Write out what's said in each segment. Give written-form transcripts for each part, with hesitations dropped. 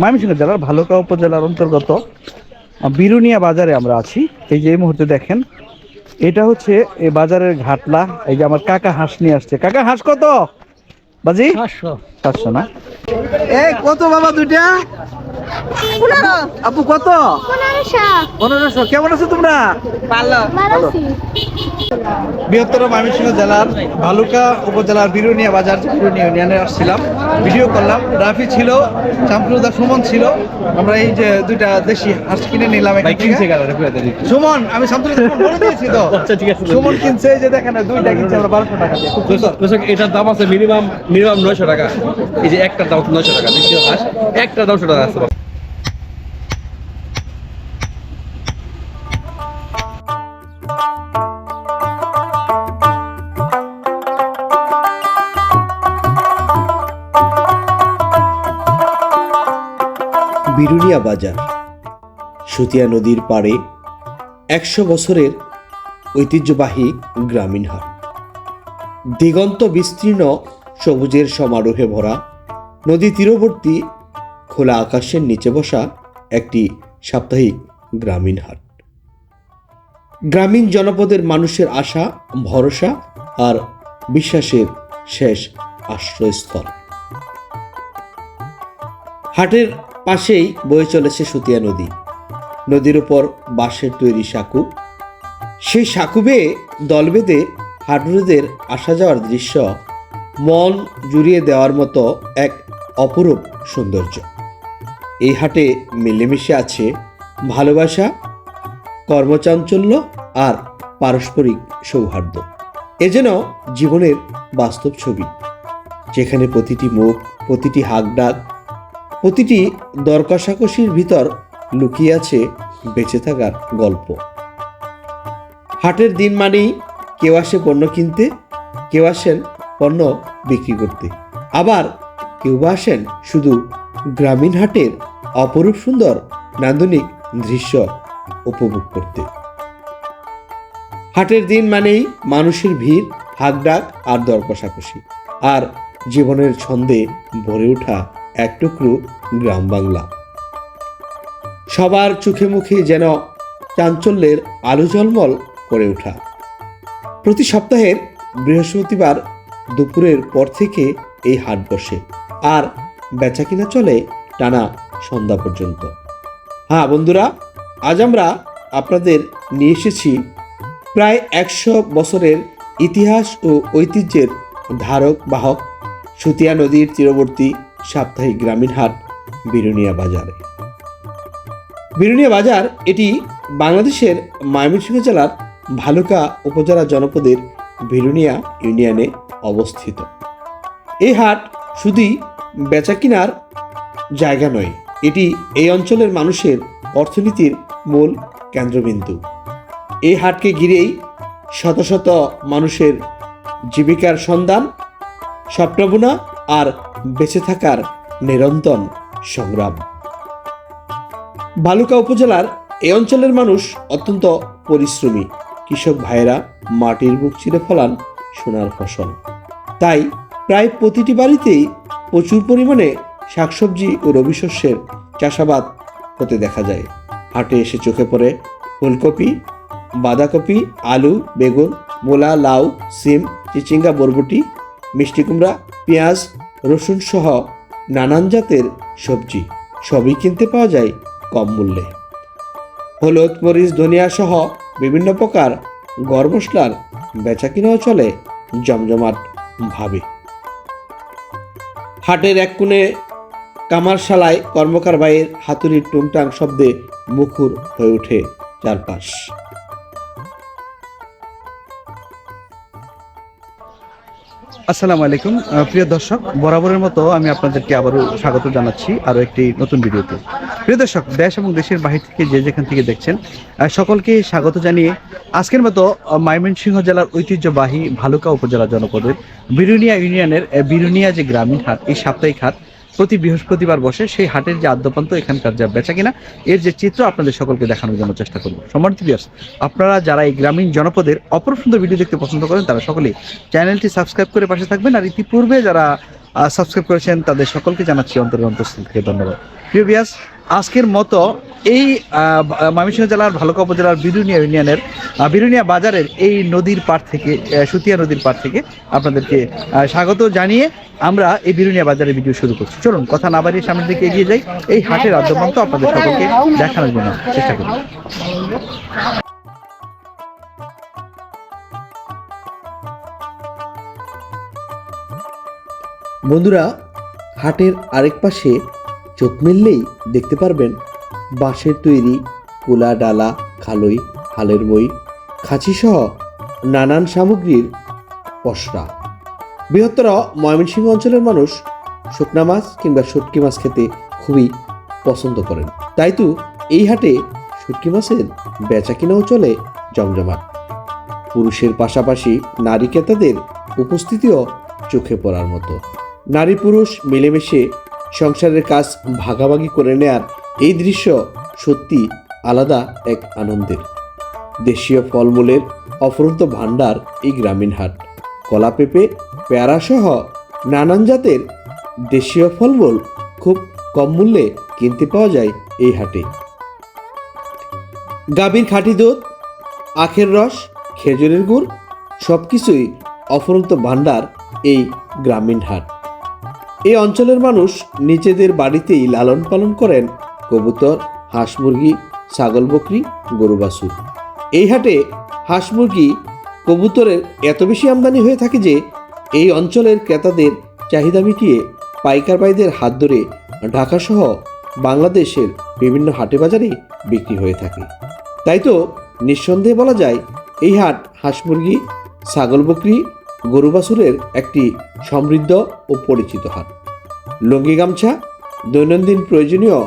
ময়মনসিংহ জেলার ভালুকা উপজেলার অন্তর্গত বিরুনিয়া বাজারে আমরা আছি। এই যে এই মুহূর্তে দেখেন, এটা হচ্ছে এই বাজারের ঘাটলা। এই যে আমার কাকা হাঁস নিয়ে আসছে। কাকা হাঁস কত বাজি? 700 না? এই কত বাবা দুইটা? আপু কত? 1500। কেমন আছো তোমরা? ভালো। বৃহত্তর ময়মনসিংহ জেলার ভালুকা উপজেলার বিরুনিয়া বাজার, বিরুনিয়া ইউনিয়নে আসছিলাম, ভিডিও করলাম। রাফি ছিল, শামসুদা, সুমন ছিল। আমরা এই যে দুইটা দেশি হাঁস কিনে নিলাম। সুমন, আমি শামসুদা বলে দিয়েছি তো। সুমন কিনছে, এই যে দেখেন দুইটা কিনছে আমরা 1200 টাকা দিয়ে। খুব সুন্দর। এটার দাম আছে মিনিমাম 900 টাকা। এই যে একটার দাম 900 টাকা, দেশীয় হাঁস একটার দাম 900 টাকা আছে। বিরুনিয়া বাজার সুতিয়া নদীর পাড়ে 100 বছরের ঐতিহ্যবাহী গ্রামীণ হাট। দিগন্ত বিস্তীর্ণ সবুজের সমারোহে ভরা নদী তীরবর্তী খোলা আকাশের নিচে বসা একটি সাপ্তাহিক গ্রামীণ হাট। গ্রামীণ জনপদের মানুষের আশা, ভরসা আর বিশ্বাসের শেষ আশ্রয়স্থল। হাটের পাশেই বয়ে চলেছে সুতিয়া নদী। নদীর উপর বাঁশের তৈরি সাঁকু। সেই সাঁকু বেয়ে দল বেঁধে হাটুরেদের আসা যাওয়ার দৃশ্য মন জুড়িয়ে দেওয়ার মতো এক অপরূপ সৌন্দর্য। এই হাটে মিলেমিশে আছে ভালোবাসা, কর্মচাঞ্চল্য আর পারস্পরিক সৌহার্দ্য। এ যেন জীবনের বাস্তব ছবি, যেখানে প্রতিটি মুখ, প্রতিটি হাঁকডাক, প্রতিটি দর কষাকষির ভিতর লুকিয়ে আছে বেঁচে থাকার গল্প। হাটের দিন মানেই কেউ আসে পণ্য কিনতে, কেউ আসেন পণ্য বিক্রি করতে, আবার কেউ বা আসেন শুধু গ্রামীণ হাটের অপরূপ সুন্দর নান্দনিক দৃশ্য উপভোগ করতে। হাটের দিন মানেই মানুষের ভিড়, হাঁকডাক আর দর কষাকষি, আর জীবনের ছন্দে ভরে ওঠা এক টুকরো গ্রাম বাংলা। সবার চোখে মুখে যেন চাঞ্চল্যের আলো ঝলমল করে ওঠা। প্রতি সপ্তাহের বৃহস্পতিবার দুপুরের পর থেকে এই হাট বসে, আর বেচাকিনা চলে টানা সন্ধ্যা পর্যন্ত। হ্যাঁ বন্ধুরা, আজ আমরা আপনাদের নিয়ে এসেছি প্রায় 100 বছরের ইতিহাস ও ঐতিহ্যের ধারক বাহক সুতিয়া নদীর তীরবর্তী সাপ্তাহিক গ্রামীণ হাট বিরুনিয়া বাজারে। বিরুনিয়া বাজার এটি বাংলাদেশের ময়মনসিংহ জেলার ভালুকা উপজেলা জনপদের বিরুনিয়া ইউনিয়নে অবস্থিত। এই হাট শুধুই বেচাকিনার জায়গা নয়, এটি এই অঞ্চলের মানুষের অর্থনীতির মূল কেন্দ্রবিন্দু। এই হাটকে ঘিরেই শত শত মানুষের জীবিকার সন্ধান, স্বপ্নবোনা আর বেঁচে থাকার নিরন্তর সংগ্রাম। ভালুকা উপজেলার এই অঞ্চলের মানুষ অত্যন্ত পরিশ্রমী। কৃষক ভাইয়েরা মাটির বুক চিরে ফলান সোনার ফসল। তাই প্রায় প্রতিটি বাড়িতেই প্রচুর পরিমাণে শাকসবজি ও রবি শস্যের চাষাবাদ হতে দেখা যায়। হাটে এসে চোখে পড়ে ফুলকপি, বাঁধাকপি, আলু, বেগুন, মূলা, লাউ, সিম, চিচিঙ্গা, বরবটি, মিষ্টি কুমড়া, পেঁয়াজ, রসুন সহ নানান জাতের সবজি। সবই কিনতে পাওয়া যায় কম মূল্যে। হলুদ, মরিচ, ধনিয়া সহ বিভিন্ন প্রকার গরম মশলার বেচাকিনাও চলে জমজমাট ভাবে। হাটের এক কোণে কামারশালায় কর্মকার ভাইয়ের হাতুড়ির টুংটাং শব্দে মুখর হয়ে ওঠে চারপাশ। আসসালামু আলাইকুম প্রিয় দর্শক, বরাবরের মতো আমি আপনাদেরকে আবারও স্বাগত জানাচ্ছি আরও একটি নতুন ভিডিওতে। প্রিয় দর্শক, দেশ এবং দেশের বাহির থেকে যে যেখান থেকে দেখছেন সকলকে স্বাগত জানিয়ে আজকের মতো ময়মনসিংহ জেলার ঐতিহ্যবাহী ভালুকা উপজেলা জনপদের বিরুনিয়া ইউনিয়নের বিরুনিয়া যে গ্রামীণ হাট, এই সাপ্তাহিক হাট প্রতি বৃহস্পতিবার বসে। সেই হাটের যে আদ্যপান্ত, এখানকার যা বেচা কিনা, এর যে চিত্র আপনাদের সকলকে দেখানোর জন্য চেষ্টা করব। সম্মানিত ভিউয়ার্স, আপনারা যারা এই গ্রামীণ জনপদের অপরূপ সুন্দর ভিডিও দেখতে পছন্দ করেন, তারা সকলেই চ্যানেলটি সাবস্ক্রাইব করে পাশে থাকবেন। আর ইতিপূর্বে যারা সাবস্ক্রাইব করেছেন তাদের সকলকে জানাচ্ছি অন্তরের অন্তঃস্থল থেকে ধন্যবাদ। প্রিয় ভিউয়ার্স, আজকের মতো এই ময়মনসিংহ জেলার ভালুকা উপজেলার বিরুনিয়া ইউনিয়নের বিরুনিয়া বাজারের এই নদীর পাড় থেকে সুতিয়া নদীর পাড় থেকে আপনাদেরকে স্বাগত জানিয়ে আমরা এই বিরুনিয়া বাজারের ভিডিও শুরু করছি। চলুন কথা না বাড়িয়ে সামনের দিকে এগিয়ে যাই, এই হাটের আদ্যপান্ত আপনাদের সকলকে দেখানোর জন্য চেষ্টা করি। বন্ধুরা, হাটের আরেক পাশে চোখ মেললেই দেখতে পারবেন বাঁশের তৈরি কুলা, ডালা, খালই, হালের মই, খাঁচিসহ নানান সামগ্রীর পসরা। বৃহত্তর ময়মনসিংহ অঞ্চলের মানুষ শুকনা মাছ কিংবা শুটকি মাছ খেতে খুবই পছন্দ করেন, তাই তো এই হাটে শুটকি মাছের বেচা কিনাও চলে জমজমাট। পুরুষের পাশাপাশি নারী ক্রেতাদের উপস্থিতিও চোখে পড়ার মতো। নারী পুরুষ মিলেমিশে সংসারের কাজ ভাগাভাগি করে নেয়ার এই দৃশ্য সত্যি আলাদা এক আনন্দের। দেশীয় ফলমূলের অফুরন্ত ভাণ্ডার এই গ্রামীণ হাট। কলা, পেঁপে, পেয়ারা সহ নানান জাতের দেশীয় ফলমূল খুব কম মূল্যে কিনতে পাওয়া যায় এই হাটে। গাভীর খাঁটি দুধ, আখের রস, খেজুরের গুড় সবকিছুই অফুরন্ত ভাণ্ডার এই গ্রামীণ হাট। এই অঞ্চলের মানুষ নিজেদের বাড়িতেই লালন পালন করেন কবুতর, হাঁস মুরগি, ছাগল, বকরি, গরু, বাছুর। এই হাটে হাঁস মুরগি, কবুতরের এত বেশি আমদানি হয়ে থাকে যে এই অঞ্চলের ক্রেতাদের চাহিদা মিটিয়ে পাইকার ভাইদের হাত ধরে ঢাকাসহ বাংলাদেশের বিভিন্ন হাটে বাজারে বিক্রি হয়ে থাকে। তাই তো নিঃসন্দেহে বলা যায় এই হাট হাঁস মুরগি, ছাগল, বকরি, গরু, বাছুরের একটি সমৃদ্ধ ও পরিচিত হাট। লুঙ্গি, গামছা, দৈনন্দিন প্রয়োজনীয়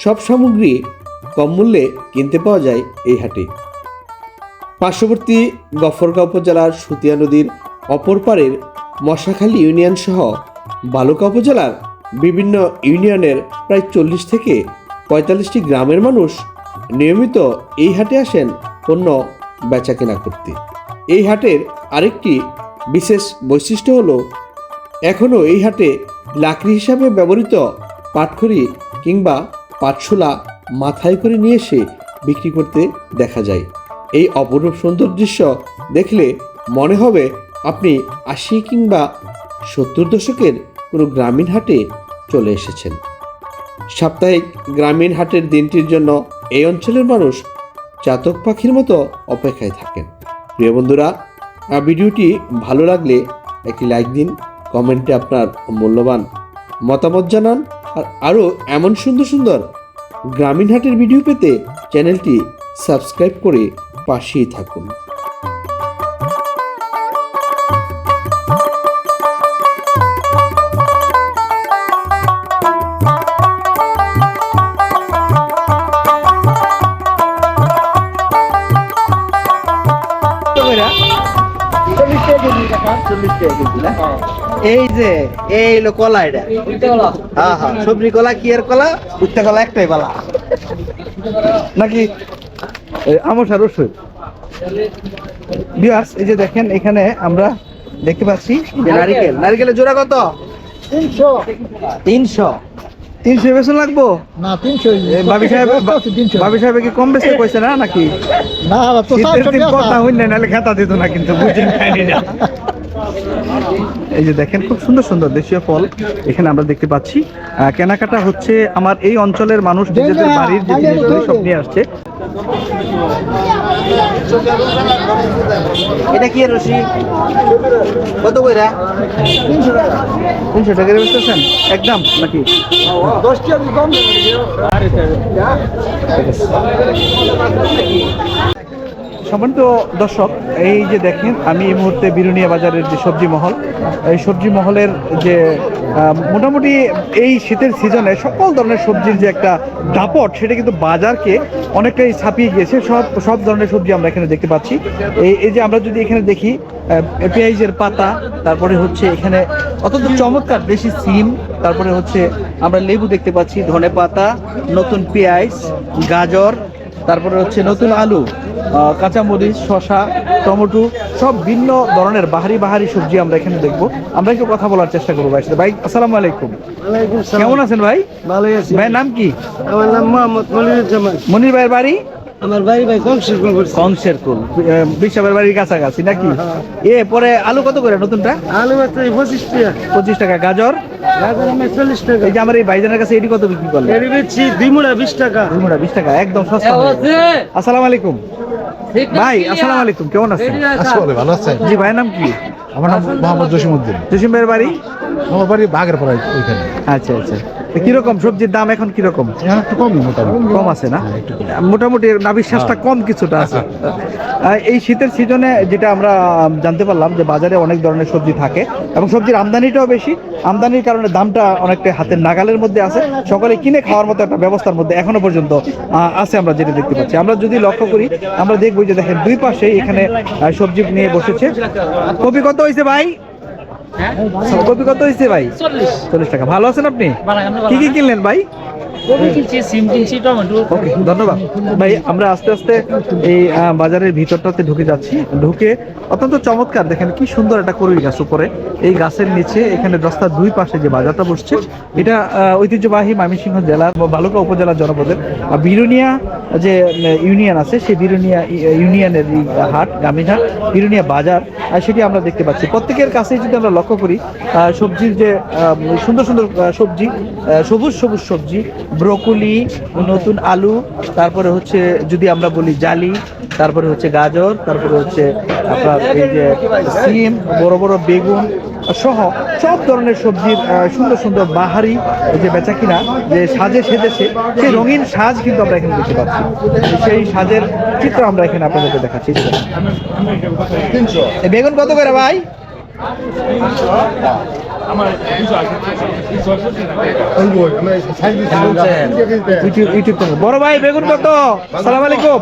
সব সামগ্রী কম মূল্যে কিনতে পাওয়া যায় এই হাটে। পার্শ্ববর্তী গফরগাঁও উপজেলার সুতিয়া নদীর অপর পারের মশাখালী ইউনিয়ন সহ ভালুকা উপজেলার বিভিন্ন ইউনিয়নের প্রায় 40 থেকে 45টি গ্রামের মানুষ নিয়মিত এই হাটে আসেন পণ্য বেচা কেনা করতে। এই হাটের আরেকটি বিশেষ বৈশিষ্ট্য হলো এখনও এই হাটে লাকড়ি হিসাবে ব্যবহৃত পাটখড়ি কিংবা পাটশোলা মাথায় করে নিয়ে এসে বিক্রি করতে দেখা যায়। এই অপরূপ সুন্দর দৃশ্য দেখলে মনে হবে আপনি 80 কিংবা 70 দশকের কোনো গ্রামীণ হাটে চলে এসেছেন। সাপ্তাহিক গ্রামীণ হাটের দিনটির জন্য এই অঞ্চলের মানুষ চাতক পাখির মতো অপেক্ষায় থাকেন। প্রিয় বন্ধুরা, ভিডিওটি ভালো লাগলে একটি লাইক দিন, কমেন্টে আপনার মূল্যবান মতামত জানান, আর আরও এমন সুন্দর সুন্দর গ্রামীণ হাটের ভিডিও পেতে চ্যানেলটি সাবস্ক্রাইব করে পাশেই থাকুন। এই যে এই লো কলা, এটা হ্যাঁ হ্যাঁ সবজি কলা। কি এর কলা? উত্তে কলা একটাই কলা নাকি আমার সার রসুন। ভিউয়ার্স, এই যে দেখেন এখানে আমরা দেখতে পাচ্ছি যে নারিকেলের জোড়া কত? 300 বেশন লাগবো না? 300 বাবি সাহেব কি কম বেশি কইছে না নাকি? না কথা হইল না, নাহলে খেতা দিত না, কিন্তু বুঝেন না। এই যে দেখেন খুব সুন্দর সুন্দর দেশীয় ফল এখানে আমরা দেখতে পাচ্ছি। কেনাকাটা হচ্ছে, আমার এই অঞ্চলের মানুষ নিজেদের বাড়ির যে জিনিসগুলো সব নিয়ে আসছে। এটা কি রশি কত কইরা? 300 টাকা বেচতেছেন একদম নাকি? 10 টাকা কম। সম্মানিত দর্শক, এই যে দেখেন আমি এই মুহূর্তে বিরুনিয়া বাজারের যে সবজি মহল, এই সবজি মহলের যে মোটামুটি এই শীতের সিজনে সকল ধরনের সবজির যে একটা দাপট, সেটা কিন্তু বাজারকে অনেকটাই ছাপিয়ে গিয়েছে। সব ধরনের সবজি আমরা এখানে দেখতে পাচ্ছি। এই যে আমরা যদি এখানে দেখি পেঁয়াজের পাতা, তারপরে হচ্ছে এখানে অত্যন্ত চমৎকার দেশি সিম, তারপরে হচ্ছে আমরা লেবু দেখতে পাচ্ছি, ধনে পাতা, নতুন পেঁয়াজ, গাজর, তারপরে হচ্ছে নতুন আলু, কাঁচামরিচ, শসা, টমেটো, সব ভিন্ন ধরনের বাহারি বাহারি সবজি আমরা এখানে দেখবো। আমরা একটু কথা বলার চেষ্টা করবো ভাই সাথে। ভাই আসসালামু আলাইকুম, কেমন আছেন ভাই? ভালোই আছি। ভাইয়ের নাম কি? আমার নাম মোহাম্মদ মনিরুজ্জামান। মনির ভাইয়ের বাড়ি? আমার বাড়ি ভাই কংসের কুল, বিশাবের বাড়ির কাছাকাছি নাকি? পরে আলু কত করে নতুনটা? আলু মাত্র 25 টাকা। 25 টাকা। গাজর? গাজর আমার 40 টাকা। এই যে আমার এই ভাইজানের কাছে এটি কত বিক্রি করলেন? এর বেচছি 2 মুড়া 20 টাকা। 2 মুড়া 20 টাকা, একদম সস্তা। আসসালামু আলাইকুম ভাই, আসসালামু আলাইকুম, কেমন আছেন? ভালো আছেন? জি, ভাইয়ের নাম কি? আমার নাম মোহাম্মদ জসিমউদ্দিন। জসিম ভাইয়ের বাড়ি? আমার বাড়ি বাগের পড়ায় ওইখানে। আচ্ছা আচ্ছা। তো কিরকম সবজির দাম এখন কিরকম? এখন একটু কমই মোটামুটি। কম আছে না? মোটামুটি নাভিশ্বাসটা কম কিছুটা আছে। এই শীতের সিজনে যেটা আমরা জানতে পারলাম যে বাজারে অনেক ধরনের সবজি থাকে এবং সবজির আমদানিটাও বেশি। আমদানির কারণে দামটা অনেকটা হাতের নাগালের মধ্যে আছে, সকলে কিনে খাওয়ার মতো একটা ব্যবস্থার মধ্যে এখনো পর্যন্ত আছে। আমরা যেটা দেখতে পাচ্ছি, আমরা যদি লক্ষ্য করি আমরা দেখবো যে দেখেন দুই পাশেই এখানে সবজি নিয়ে বসেছে। কপি কত হয়েছে ভাই? কপি কত হয়েছে ভাই? 40 টাকা। ভালো আছেন আপনি? কি কি কিনলেন ভাই? ওকে, ধন্যবাদ ভাই। আমরা আস্তে আস্তে এই বাজারের ভিতরটাতে ঢুকে যাচ্ছি। ঢুকে অত্যন্ত চমৎকার, দেখেন কি সুন্দর একটা করুই গাছ উপরে। এই গাছের নিচে এখানে রাস্তার দুই পাশে যে বাজারটা বসছে, এটা ঐতিহ্যবাহী ময়মনসিংহ জেলার ভালুকা উপজেলার জনপদের বিরুনিয়া যে ইউনিয়ন আছে, সেই বিরুনিয়া ইউনিয়নের হাট, গ্রামীণ হাট, বিরুনিয়া বাজার, সেটি আমরা দেখতে পাচ্ছি। প্রত্যেকের কাছেই যদি আমরা লক্ষ্য করি সবজির যে সুন্দর সুন্দর সবজি, সবুজ সবুজ সবজি, ব্রোকলি, নতুন আলু, তারপরে হচ্ছে যদি আমরা বলি জালি, তারপরে হচ্ছে গাজর, তারপরে হচ্ছে আপনার এই যে সিম, বড় বড় বেগুন সহ সব ধরনের সবজির সুন্দর সুন্দর বাহারি যে বেচা কিনা, যে সাজে সেজেছে, সেই রঙিন সাজ কিন্তু আমরা এখানে দেখতে পাচ্ছি। সেই সাজের চিত্র আমরা এখানে আপনাদেরকে দেখাচ্ছি। এই বেগুন কত করে ভাই? বড় ভাই বেগুন কত? সালাম আলাইকুম।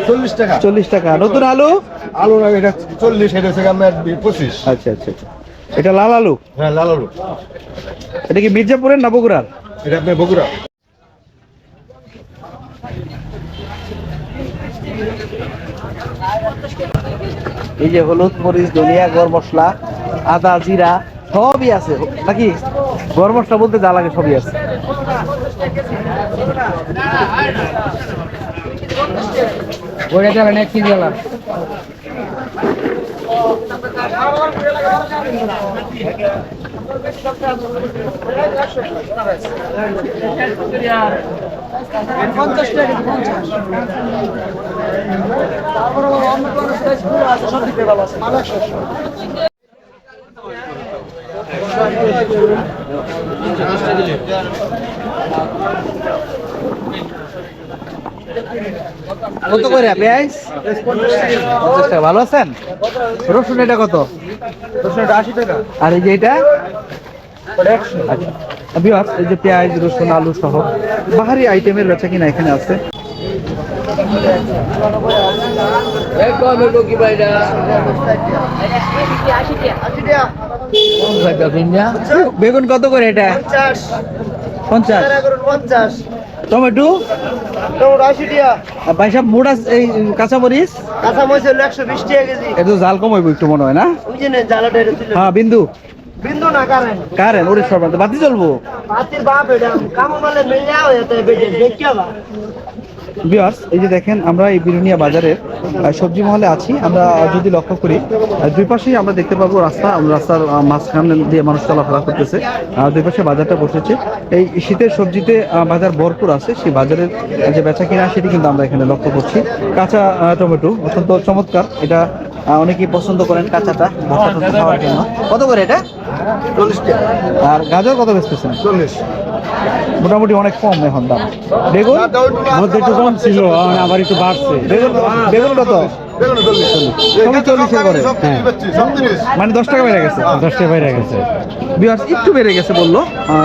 40 টাকা। 40 টাকা। নতুন আলু? আলু না, এটা 40, এটা হচ্ছে আপনার 25। আচ্ছা আচ্ছা আচ্ছা। এটা লাল আলু? হ্যাঁ, লাল আলু। এটা কি মির্জাপুরের না বগুড়ার? এটা আপনার বগুড়া। এই যে হলুদ, মরিচ, ধনিয়া, গরম মশলা, আদা, জিরা সবই আছে নাকি? গরম মশলা বলতে যা লাগে সবই আছে। কত করে পেঁয়াজ? 50 টাকা। ভালো আছেন? রসুন এটা কত? রসুন 80 টাকা। আর এই যে এটা? ভিউয়ার্স, এই যে পেঁয়াজ, রসুন, আলু সহ বাহারি আইটেমের বেচা কিনা এখানে আছে। বেগুন কত করে এটা? 50। টমেটো? 80 টাকা। ভাই সাহেব মোটা এই কাঁচামরিচ? কাঁচামরিচ হলো 120 টাকা কেজি। একটু জাল কম হইব একটু মনে হয় না? ওই যে জ্বালাটা এটা তুলে। হ্যাঁ, বিন্দু বিন্দু না কারেন। কারেন ওরে সর্বান্ত বাতি জ্বলবো। হাতির বাপ এটা কাম মানে মিল যাও এতে বেটে দেখিয়া বা। ভিউয়ার্স, এই যে দেখেন আমরা এই বিরুনিয়া বাজারের সবজি মহলে আছি। আমরা যদি লক্ষ্য করি দুই পাশেই আমরা দেখতে পাবো রাস্তার মাঝখান দিয়ে মানুষ চলাফেরা করতেছে। দুই পাশে বাজারটা বসেছে। এই শীতের সবজিতে বাজার ভরপুর আছে। সেই বাজারের যে বেচা কিনা সেটি কিন্তু আমরা এখানে লক্ষ্য করছি। কাঁচা টমেটো অত্যন্ত চমৎকার, এটা অনেকেই পছন্দ করেন কাঁচাটা খাওয়ার জন্য। কত করে এটা? 40 টাকা। আর গাজর কত বেচতেছেন? 40। মোটামুটি অনেক কম এখন দাম। বেগুন মধ্যে একটু কম ছিল, আবার একটু বাড়ছে। বেগুন বেগুন কত? সবই 40 করে। মানে 10 টাকা বেড়ে গেছে। 10 টাকা বেড়ে গেছে। ভিউয়ার্স, একটু বেড়ে গেছে বললো,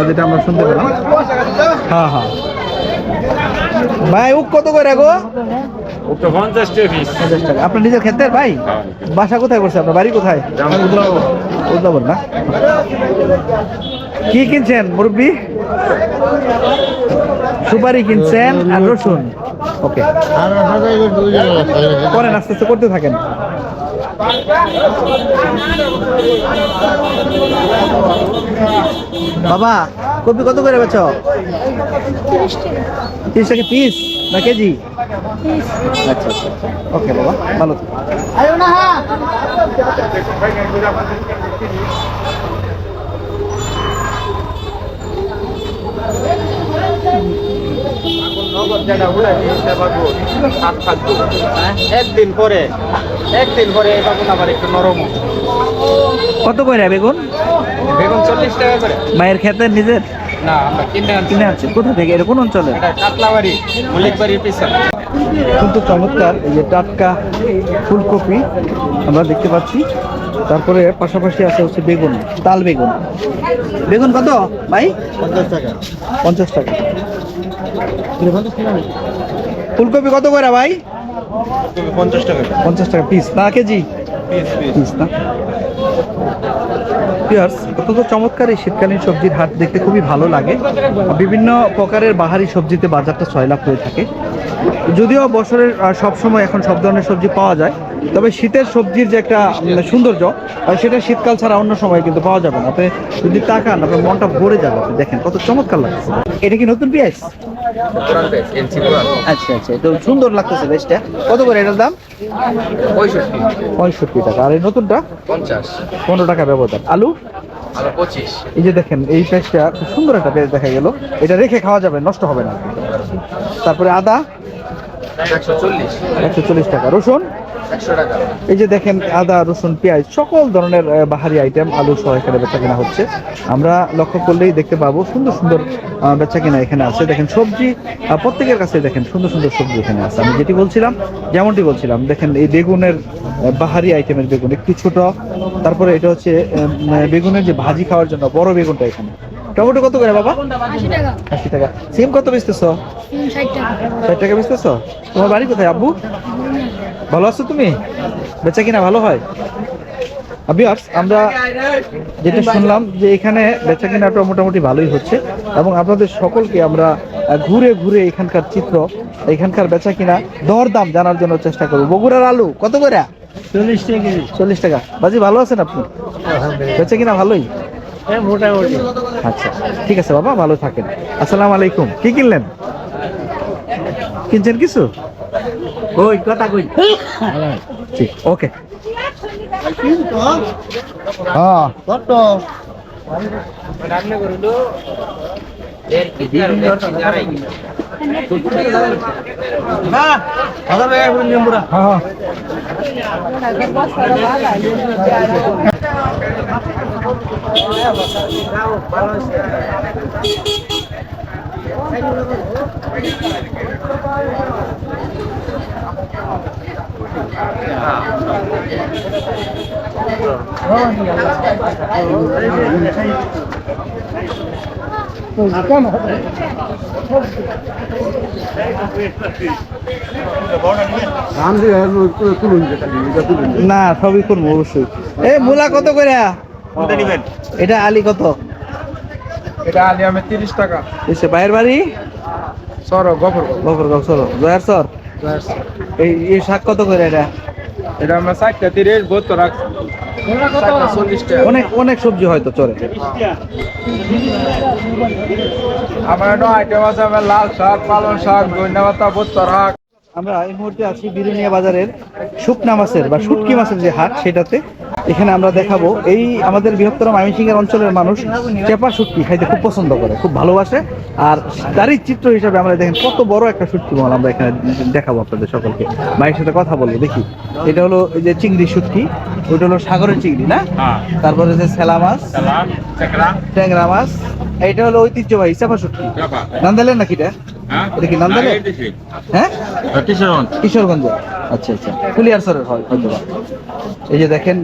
যেটা আমরা শুনতে পেলাম। হ্যাঁ হ্যাঁ। ভাই উক কত করে গো? 50 টাকা পিস। 50 টাকা। আপনার নিজের ক্ষেতের ভাই? বাসা কোথায় করছে আপনার? বাড়ি কোথায়? উদ্যাবন না? কি কিনছেন মুরব্বি? সুপারি কিনছেন আর রসুন। ওকে, করেন আস্তে আস্তে করতে থাকেন। বাবা কপি কত করে বেচো? 30 টাকা পিস না কেজি? আচ্ছা আচ্ছা, ওকে বাবা, ভালো থাকো। একদিন পরে বেগুন আবার একটু নরম হবে। কত করে বেগুন? বেগুন 40 টাকা করে। মায়ের খেতের নিজের না, আমরা কিনে আনছি। কিনে আছে? কোথা থেকে? এটা কোন অঞ্চলে? এটা কাতলাবাড়ি, মলিকবাড়ির পিছনে। কিন্তু চমৎকার এই যে টাটকা ফুলকপি আমরা দেখতে পাচ্ছি। তারপরে পাশাপাশি আছে হচ্ছে বেগুন, তাল বেগুন। বেগুন কত ভাই? 50 টাকা। 50 টাকা। ফুলকপি কত করে ভাই? 50 টাকা 50 টাকা পিস না কেজি? পিস না। ভিউয়ার্স, অত্যন্ত চমৎকার এই শীতকালীন সবজির হাট দেখতে খুবই ভালো লাগে। বিভিন্ন প্রকারের বাহারি সবজিতে বাজারটা সয়লাভ হয়ে থাকে। যদিও বছরের সব সময় এখন সব ধরনের সবজি পাওয়া যায়, তবে শীতের সবজির যে একটা সৌন্দর্য সেটা শীতকাল ছাড়া অন্য সময় কিন্তু পাওয়া যাবে না। আপনি যদি তাকান আপনার মনটা ভরে যাবে। আপনি দেখেন কত চমৎকার লাগছে। এটা কি নতুন পেঁয়াজ? আচ্ছা আচ্ছা, এটা সুন্দর লাগতেছে বেশটা। কত করে এটার দাম? 65 টাকা। আর এই নতুনটা 15 টাকা ব্যবধান। আলু 25। এই যে দেখেন এই পেঁয়াজটা খুব সুন্দর একটা পেঁয়াজ দেখা গেল, এটা রেখে খাওয়া যাবে, নষ্ট হবে না। তারপরে আদা 140 টাকা। রসুন 100 টাকা। এই যে দেখেন আদা, রসুন, পেঁয়াজ সকল ধরনের বাহারি আইটেম আলু সহ এখানে বেচা কেনা হচ্ছে। আমরা লক্ষ্য করলেই দেখতে পাবো সুন্দর সুন্দর বেচা কেনা এখানে আছে। দেখেন সবজি প্রত্যেকের কাছে দেখেন সুন্দর সুন্দর সবজি এখানে আছে। আমি যেটি বলছিলাম, যেমনটি বলছিলাম, দেখেন এই বেগুনের বাহারি আইটেমের বেগুন একটু ছোট। তারপরে এটা হচ্ছে বেগুনের যে ভাজি খাওয়ার জন্য বড় বেগুনটা এখানে। টমেটো কত করে বাবা? 80 টাকা। 80 টাকা। সিম কত বেচতেছো? 60 টাকা। 60 টাকা বেচতেছো? তোমার বাড়ি কোথায় আব্বু? ভালো আছো তুমি? বেচা কিনা ভালো হয়? ভিউয়ার্স, আমরা যেটা শুনলাম যে এখানে বেচা কিনাটা মোটামুটি ভালোই হচ্ছে এবং আপনাদের সকলকে আমরা ঘুরে ঘুরে এখানকার চিত্র, এখানকার বেচা কিনা দরদাম জানার জন্য চেষ্টা করব। বগুড়ার আলু কত করে? 40 টাকা কেজি। 40 টাকা। বাজি ভালো আছেন আপনি? বেচা কিনা ভালোই? মোটামুটি। আচ্ছা, ঠিক আছে বাবা, ভালো থাকেন। আসসালামু আলাইকুম। কি কিনলেন? কিনছেন কিছু? ওই কথা কই। ঠিক, ওকে। হ্যাঁ কত? রান্না করলো এর কি জানাই কি না হাজার টাকা করে নিয়ে আমরা। হ্যাঁ না সবই করবো অবশ্যই। এই মূলা কত করে? এটা আলি কত? এটা আলি আমি 30 টাকা। এসে বাইরের বাড়ি সর গোবর গফরগাঁও সর জয়ার সর। এই শাক কত করে এটা? এটা আমরা 60 টা 30 72 রাখছি। 40 টাকা। অনেক অনেক সবজি হয়তো চলে। আমার একটা আইটেম আছে, আমার লাল শাক, পালং শাক, ধনিয়া পাতা, 72 শাক। আমরা এই মুহূর্তে আছি বিরুনিয়া বাজারের শুকনা মাছের বা শুটকি মাছের যে হাট সেটাতে। এখানে আমরা দেখাবো এই আমাদের বৃহত্তর ময়মনসিংহের অঞ্চলের মানুষ চেপা শুটকি খাইতে খুব পছন্দ করে, খুব ভালোবাসে। আর তারই চিত্র হিসাবে আমরা দেখেন কত বড় একটা শুটকি মাছ আমরা এখানে দেখাবো আপনাদের সকলকে। মায়ের সাথে কথা বলবো দেখি। এটা হলো এই যে চিংড়ি শুটকি, ওইটা হলো সাগরের চিংড়ি না? তারপরে যে সেলা মাছ, ট্যাংরা মাছ, এইটা হলো ঐতিহ্যবাহী চেপা শুটকি। নান্দালের নাকি এটা? এটা কি নান্দালের? হ্যাঁ কিশোরগঞ্জ। আচ্ছা আচ্ছা, কুলিয়ারসরের হয় হয়তো। এই যে দেখেন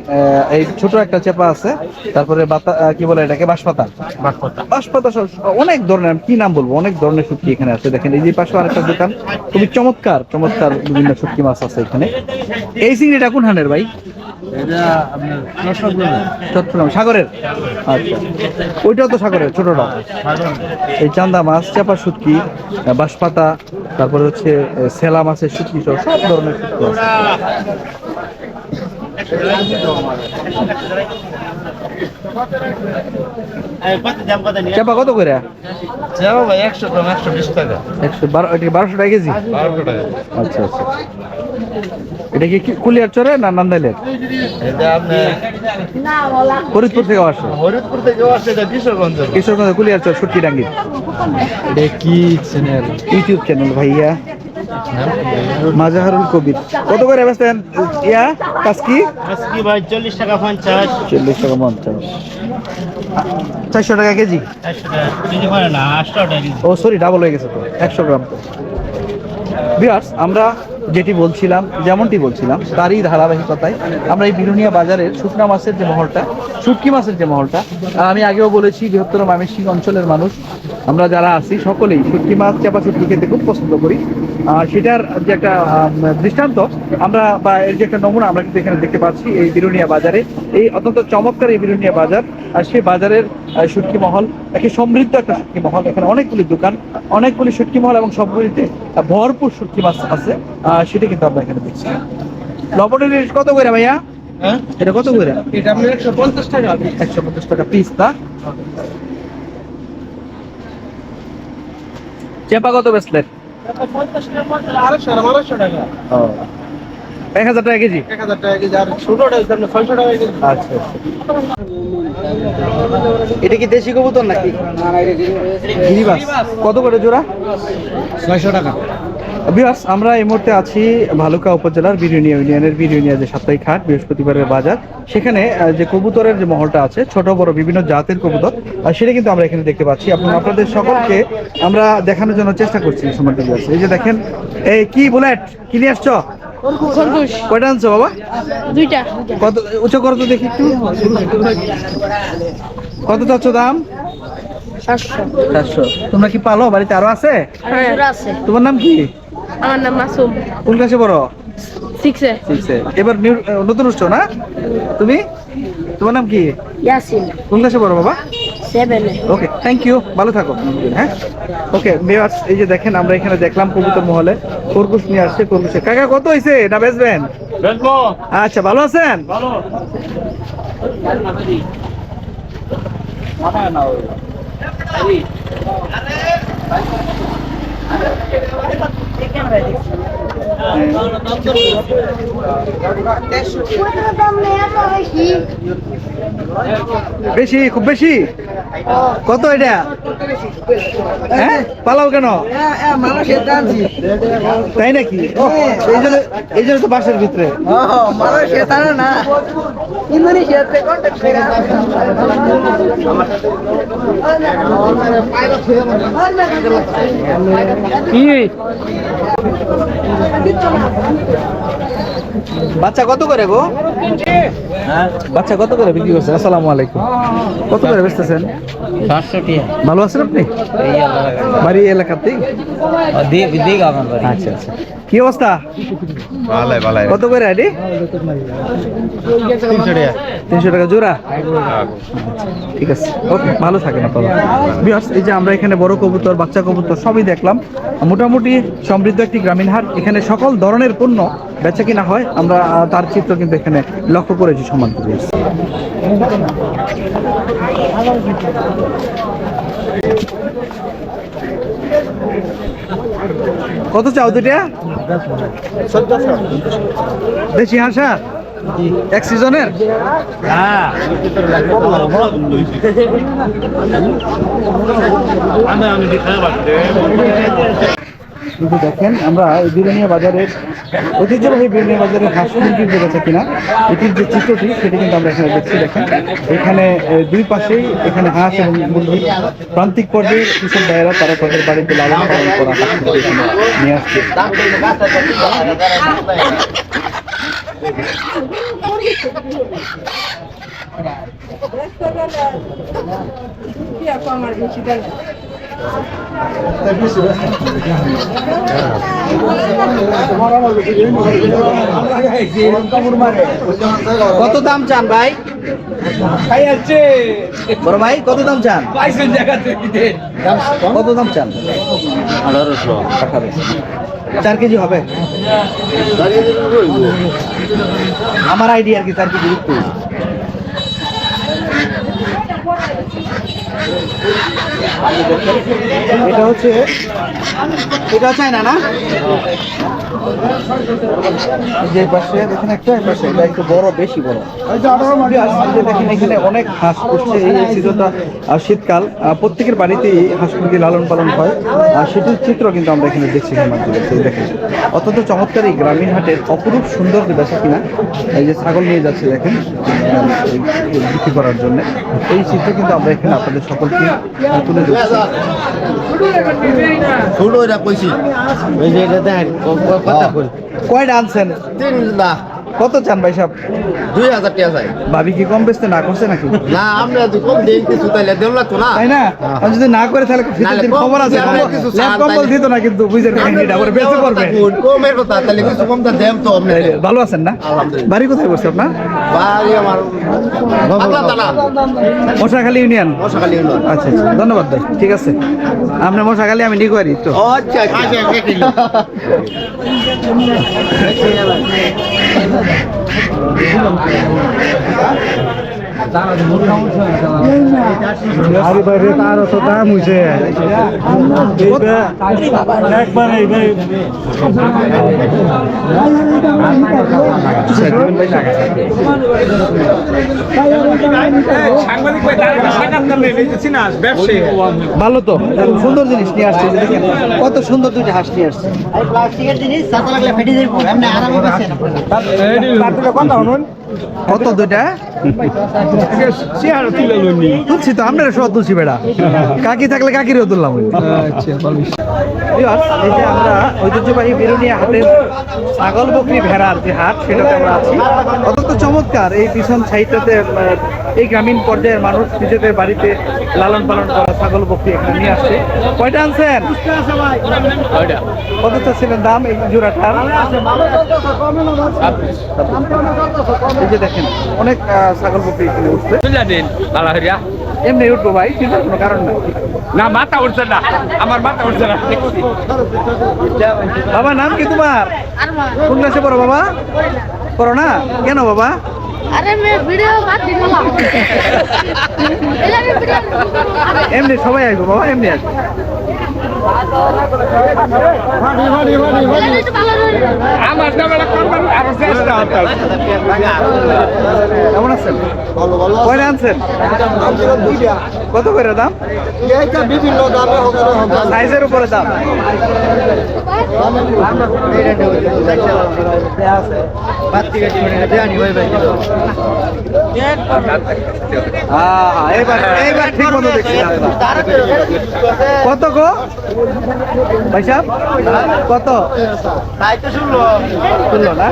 এই ছোট একটা চেপা আছে, তারপরে কি বলে এটাকে বাঁশপাতা। বাঁশপাতা অনেক ধরনের, কি নাম বলবো, অনেক ধরনের শুটকি এখানে আছে। দেখেন এই যে পাশে আরেকটা দোকান, খুবই চমৎকার চমৎকার বিভিন্ন শুটকি মাছ আছে এখানে। এই চিংড়িটা কোন হানের ভাই? চট্টগ্রাম সাগরের। আচ্ছা, ওইটাও তো সাগরের ছোটটা। এই চান্দা মাছ, চেপা শুটকি, বাঁশপাতা, তারপরে হচ্ছে সেলা মাছের শুটকি সহ সব ধরনের শুটকি আছে। চাপা কত করে? 100 গ্রাম 120 টাকা। 1200 টাকা কেজি। 1200 টাকা। আচ্ছা আচ্ছা, এটা কি কুলিয়ার চরে না নান্দাইলের? এটা আপনি ফরিদপুর থেকে আসে। হরিদপুর থেকে আসছে, এটা কিশোরগঞ্জ। কিশোরগঞ্জ কুলিয়ার চর শুটকি ডাঙ্গি। এটা কি চ্যানেল? ইউটিউব চ্যানেল ভাইয়া মাজাহারুল কবির। কত করে বেচতেন ইয়া কাসকি? আজকে ভাই 40 টাকা 50। 40 টাকা 50। 400 টাকা কেজি। 100 টাকা কেজি মানে না, 800 টাকা কেজি। ও সরি, ডাবল হয়ে গেছে তো, 100 গ্রাম। ভিউয়ার্স, আমরা যেটি বলছিলাম, যেমনটি বলছিলাম তারই ধারাবাহিকতায় আমরা এই বিরুনিয়া বাজারের শুকনা মাছের যে মহলটা, শুটকি মাছের যে মহলটা, আমি আগেও বলেছি বৃহত্তর ময়মনসিংহ অঞ্চলের মানুষ আমরা যারা আছি সকলেই শুটকি মাছ, চাপা শুটকি খেতে খুব পছন্দ করি। সেটার যে একটা দৃষ্টান্ত আমরা বা এর যে একটা নমুনা আমরা কিন্তু এখানে দেখতে পাচ্ছি এই বিরুনিয়া বাজারে। এই অত্যন্ত চমৎকার এই বিরুনিয়া বাজার, আর সেই বাজারের শুটকি মহল একে সমৃদ্ধ একটা শুটকি মহল। এখানে অনেকগুলি দোকান, অনেকগুলি শুটকি মহল এবং সবগুলিতে ভরপুর শুটকি মাছ আছে। সেটা কিন্তু আমরা এখানে দেখছি। লবণের রেট কত করে ভাইয়া? হ্যাঁ, এটা কত করে? এটা আপনি 150 টাকা। 150 টাকা পিস। তা চেপা কত বেচলেন? 50 টাকা 1200 টাকা। 1000 টাকা কেজি। 1000 টাকা কেজি। আর ছোটটা হচ্ছে আপনি 600 টাকা কেজি। আচ্ছা, এটা কি দেশি কবুতর নাকি? গিরিবাস। কত করে জোড়া? 600 টাকা। ভিউয়ার্স, আমরা এই মুহূর্তে আছি ভালুকা উপজেলার বিরুনিয়া ইউনিয়নের বিরুনিয়া যে সাপ্তাহিক হাট, বৃহস্পতিবারের বাজার। সেখানে যে কবুতরের যে মহলটা আছে, ছোট বড় বিভিন্ন জাতের কবুতর, সেটা কিন্তু আমরা এখানে দেখতে পাচ্ছি। আপনাদের সকলকে আমরা দেখানোর জন্য চেষ্টা করছি। সম্মানিত ভিউয়ার্স, এই যে দেখেন, এই কি বুলেট কি নিয়ে আসছো? খরগোশ কয়টা আনছো বাবা? 2টা। কত উঁচু করো তো দেখি একটু। কত চাচ্ছ দাম? 700। তোমরা কি পালো? বাড়িতে আরো আছে? হ্যাঁ আছে। তোমার নাম কি? আমার নাম মাসুম। কোন ক্লাসে পড়ো? 6 এ। এবার নতুন উঠছো না তুমি? তোমার নাম কি? ইয়াসিন। কোন ক্লাসে পড়ো বাবা? 7 এ। ওকে, থ্যাংক ইউ, ভালো থাকো। হ্যাঁ, ওকে ভিউয়ার্স, এই যে দেখেন আমরা এখানে দেখলাম কবুতর মহলে খরগোশ নিয়ে আসছে। খরগোশে কাকা কত হয়েছে না বেচবেন? বেচবো। আচ্ছা, ভালো আছেন? ভালো। বেশি, খুব বেশি? কত এটা? হ্যাঁ, পালাও কেন? তাই নাকি? এই জন্য তো বাসের ভিতরে। বাচ্চা কত করে গো? বাচ্চা কত করে বিক্রি করছেন? আসসালামু আলাইকুম। কত করে বেচতেছেন? 700 টাকা। ভালো আছেন আপনি? বাড়ি এলাকাতেই? আচ্ছা আচ্ছা, কি অবস্থা? ভালো ভালো। কত করে আইডি? 300 টাকা। 300 টাকা জোড়া। ঠিক আছে, ওকে, ভালো থাকেন আপনারা। ভিউয়ার্স, এই যে আমরা এখানে বড় কবুতর, বাচ্চা কবুতর সবই দেখলাম। মোটামুটি সমৃদ্ধ একটি গ্রামীণ হাট। এখানে সকল ধরনের পণ্য বেচা কিনা হয়। আমরা তার চিত্র কিন্তু এখানে লক্ষ্য করেছি। সম্মানিত ভিউয়ার্স, কত চাও দুটা? দেশি হাঁসা এক সিজনের? কিন্তু দেখেন, আমরা এই বিরুনিয়া বাজারের ঐতিহ্যবাহী বিরুনিয়া বাজারের হাঁস মুরগির যে বেচা কিনা, এটির যে চিত্রটি সেটি কিন্তু আমরা এখানে দেখছি। দেখেন, এখানে দুই পাশেই এখানে হাঁস এবং মুরগি প্রান্তিক পর্যায়ে কৃষক ভাইয়েরা তারা তাদের বাড়িতে লালন পালন করা হাঁস মুরগি এখানে নিয়ে আসছে। কত দাম চান ভাই? খাই আছে বড় ভাই কত দাম চান? পাইছেন জায়গা থেকে কত দাম চান? 1800। 4 কেজি হবে? আমার আইডিয়া আর কি 4 কেজি একটু। এটা হচ্ছে এটা চায় না যে পাশে দেখেন একটা এই পাশে এটা একটু বড় বেশি বড় দেখেন এখানে অনেক হাঁস পুষছে এই সিজনটা শীতকাল প্রত্যেকের বাড়িতেই হাঁস মুরগি লালন পালন হয় আর সেটির চিত্র কিন্তু আমরা এখানে দেখছি দেখেন অত্যন্ত চমৎকার এই গ্রামীণ হাটের অপরূপ সুন্দর বেচা কিনা এই যে ছাগল নিয়ে যাচ্ছে দেখেন বিক্রি করার জন্য এই চিত্র কিন্তু আমরা এখানে আপনাদের সকলকে তুলে ধরছি। ছোট এটা কইছি ওই যে এটা দেখেন কথা কই কয়টা আনছেন? 3 লাখ কত চান ভাই সাহেব? 2000 টাকা চাই ভাবি কি কম বেচতে না করছে নাকি? না আমরা যদি কম দেই কিছু তাইলে দেড় লাখ তো না তাই না? আর যদি না করে তাহলে নাহলে কম খবর আছে দিলে আমরা কিছু চান কম্বল তাইলে- দিত না কিন্তু বুঝেন কাহিনীটা পরে বেঁচে পড়বে। কমের কথা তাহলে কিছু কম দা দেম তো আপনি ভালো আছেন না? আলহামদুলিল্লাহ। বাড়ি কোথায় বসছে আপনার? বাড়ি আমার পাগলা দানা মশাখালী ইউনিয়ন। মশাখালী হলো আচ্ছা আচ্ছা ধন্যবাদ ভাই ঠিক আছে আপনার মশাখালী আমি নিকুয়ারি তো আচ্ছা আচ্ছা আরে ভাই রে তার তো দাম হইছে একবার এই ভাই সাংবাদিক ভাই তার সাক্ষাৎকার নেই নিতেছি না ব্যবসায়ী ভালো তো খুব সুন্দর জিনিস নিয়ে আসছে এই যে দেখেন কত সুন্দর দুইটা হাঁস নিয়ে আসছে প্লাস্টিকের জিনিস সাথে লাগলে ফেটে যাবে এমনি আরামে বসে কথা শুনুন কত দুইটা চেহারা তুলে লইনি তুলছি তো আপনারা সব তুলছি বেড়া কাকি থাকলে কাকিরও তুললাম Viewers, এই যে আমরা ঐতিহ্যবাহী বিরুনিয়া হাটের ছাগল বকরি ভেড়ার যে হাট সেটাতে আমরা আছি অত্যন্ত চমৎকার এই পিছন সাইডটাতে এই গ্রামীণ পর্যায়ের মানুষ নিজেদের বাড়িতে লালন পালন করা ছাগল বকরি এখানে নিয়ে আসছে কয়টা আনছেন? কত চাচ্ছিলেন দাম এই জোড়াটার? এই যে দেখেন অনেক ছাগল বকরি এখানে উঠছে বুঝলা দিন আলাহরিয়া এমনি উঠবো ভাই চিন্তার কোনো কারণ নাই না মাথা উঠছে না আমার মাথা উঠছে না বাবা নাম কি তোমার? কোন ক্লাসে পড়ো বাবা? পড়ো না কেন বাবা? अरे मैं वीडियो बात दिखला এমনি সবাই আসবো বাবা এমনি আসবো আমার জামাটা করবেন আর চেষ্টা হতে কেমন আছেন? কয়টা আনছেন? কত করে দাম? বিভিন্ন দামে সাইজের উপরে দাম এইবার ঠিক মতো দেখছি কত গো ভাই সাহেব কত শুনলো না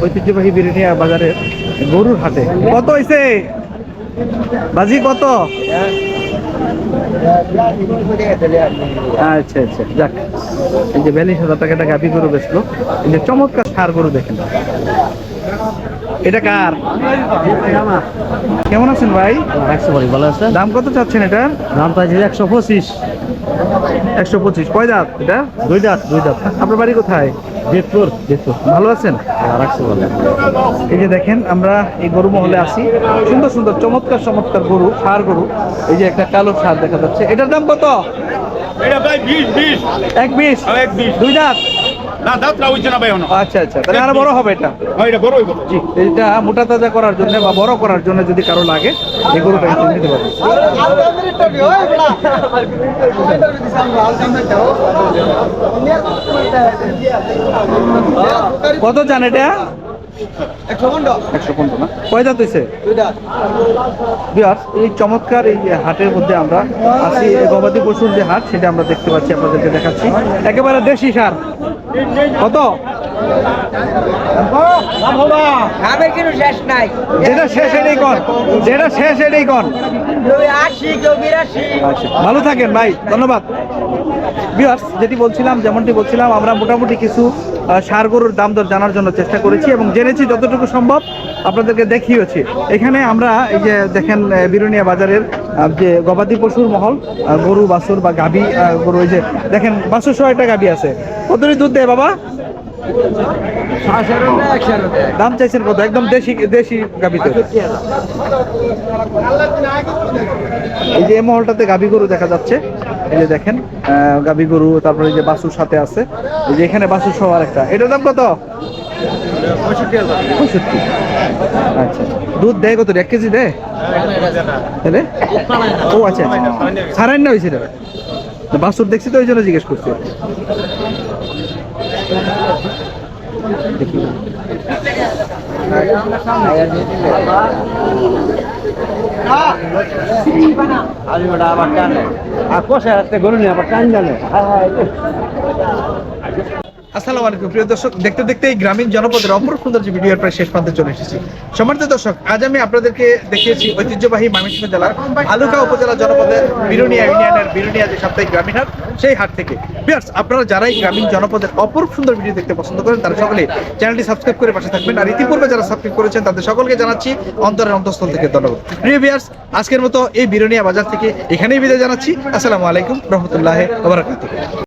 ঐতিহ্যবাহী বিরুনিয়া বাজারের গরুর হাটে কত হয়েছে বাজি কত? আচ্ছা আচ্ছা যাক এই যে 42,000 টাকা গাভী গরু বেচলো এই যে চমৎকার ষাঁড় গরু দেখেন এটা কার? কেমন আছেন ভাই? ভালো আছে দাম কত চাচ্ছেন এটার? দাম পাইছে 125 125 কয় দাঁত এটা? 2 দাঁত আপনার বাড়ি কোথায়? দেবপুর ভালো আছেন? রাখছে ভালো এই যে দেখেন আমরা এই গরু মহলে আছি সুন্দর সুন্দর চমৎকার চমৎকার গরু ষাঁড় গরু এই যে একটা কালো ষাঁড় দেখা যাচ্ছে এটার দাম কত? এটা ভাই 20 120 120 দুই দাঁত না দাঁতরা হইছে না ভাই এখন আচ্ছা আচ্ছা তাহলে আরো বড় হবে এটা এটা বড় হইব জি এটা মোটা তাজা করার জন্য বা বড় করার জন্য যদি কারো লাগে এই গরুটা কিন্তু নিতে পারবে কত জান এটা? 115 না কয় দাঁত হইছে? Viewers, এই চমৎকার এই হাটের মধ্যে আমরা আছি এই গবাদি পশুর যে হাট সেটা আমরা দেখতে পাচ্ছি আপনাদেরকে দেখাচ্ছি একেবারে দেশি সার কত? শেষ নাই যেটা শেষ এটাই কর যেটা শেষ এটাই কর 80 কেউ 82 আচ্ছা ভালো থাকেন ভাই ধন্যবাদ ভিউয়ার্স যেমনটি বলছিলাম আমরা মোটামুটি কিছু ষাঁড় গরুর দাম দর জানার জন্য চেষ্টা করেছি এবং জেনেছি যতটুকু সম্ভব আপনাদেরকে দেখিয়েছি। এখানে আমরা এই যে দেখেন বিরুনিয়া বাজারের যে গবাদি পশুর মহল, গরু বাছুর বা গাভী গরু, এই যে দেখেন বাছুর সহ একটা গাভী আছে। কতটি দুধ দেয় বাবা? দাম চাইছেন কত? একদম দেশি গাভী তো। এই যে এই মহলটাতে গাভী গরু দেখা যাচ্ছে, এই যে দেখেন গাভী গরু, তারপরে এই যে বাছুর সাথে আছে, এই যে এখানে বাছুর সহ আরেকটা। এটার দাম কত? 65। আচ্ছা, দুধ দেয় কত? 1 কেজি দেয়? তাহলে ও আচ্ছা ছাড়াই না হয়েছিল বাছুর দেখছি তো ওই জন্য জিজ্ঞেস করছি। দেখি আবার টানে আর কষে রাখতে গরু নিয়ে আবার টান জানে। আসসালামু আলাইকুম প্রিয় দর্শক, দেখতে দেখতে এই গ্রামীণ জনপদের অপরূপ সুন্দর যে ভিডিওর প্রায় শেষ প্রান্তে চলে এসেছি। সম্মানিত দর্শক, আজ আমি আপনাদেরকে দেখিয়েছি ঐতিহ্যবাহী ময়মনসিংহ জেলার আলুকা উপজেলা জনপদের বিরুনিয়া ইউনিয়নের বিরুনিয়া যে সাপ্তাহিক গ্রামীণ হাট, সেই হাট থেকে। ভিউয়ার্স, আপনারা যারা এই গ্রামীণ জনপদের অপরূপ সুন্দর ভিডিও দেখতে পছন্দ করেন তারা সকলে চ্যানেলটি সাবস্ক্রাইব করে পাশে থাকবেন। আর ইতিপূর্বে যারা সাবস্ক্রাইব করেছেন তাদের সকলকে জানাচ্ছি অন্তরের অন্তঃস্থল থেকে ধন্যবাদ। প্রিয় ভিউয়ার্স, আজকের মতো এই বিরুনিয়া বাজার থেকে এখানেই বিদায় জানাচ্ছি। আসসালামু আলাইকুম রহমতুল্লাহ ওয়া বারাকাতুহু।